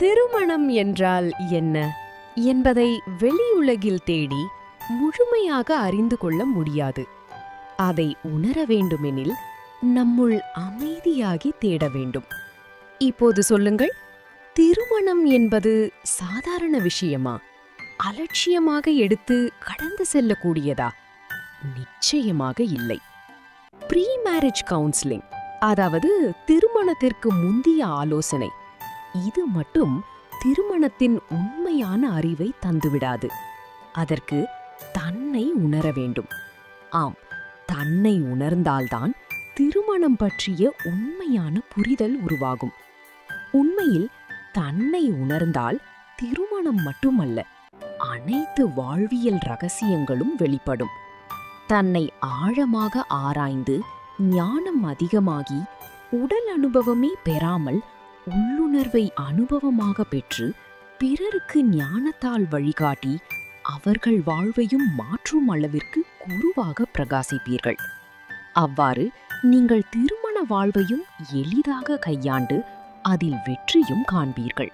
திருமணம் என்றால் என்ன என்பதை வெளியுலகில் தேடி முழுமையாக அறிந்து கொள்ள முடியாது. அதை உணர வேண்டுமெனில் நம்முள் அமைதியாகி தேட வேண்டும். இப்போது சொல்லுங்கள், திருமணம் என்பது சாதாரண விஷயமா? அலட்சியமாக எடுத்து கடந்து செல்லக்கூடியதா? நிச்சயமாக இல்லை. ப்ரீ மேரேஜ் கவுன்சிலிங், அதாவது திருமணத்திற்கு முந்திய ஆலோசனை, இது மட்டும் திருமணத்தின் உண்மையான அறிவை தந்துவிடாது. அதற்கு தன்னை உணர வேண்டும். ஆம், தன்னை உணர்ந்தால்தான் திருமணம் பற்றிய உண்மையான புரிதல் உருவாகும். உண்மையில் தன்னை உணர்ந்தால் திருமணம் மட்டுமல்ல, அனைத்து வாழ்வியல் ரகசியங்களும் வெளிப்படும். தன்னை ஆழமாக ஆராய்ந்து ஞானம் அதிகமாகி உடல் அனுபவமே பெறாமல் உள்ளுணர்வை அனுபவமாக பெற்று பிறருக்கு ஞானத்தால் வழிகாட்டி அவர்கள் வாழ்வையும் மாற்றும் அளவிற்கு குருவாக பிரகாசிப்பீர்கள். அவ்வாறு நீங்கள் திருமண வாழ்வையும் எளிதாக கையாண்டு அதில் வெற்றியும் காண்பீர்கள்.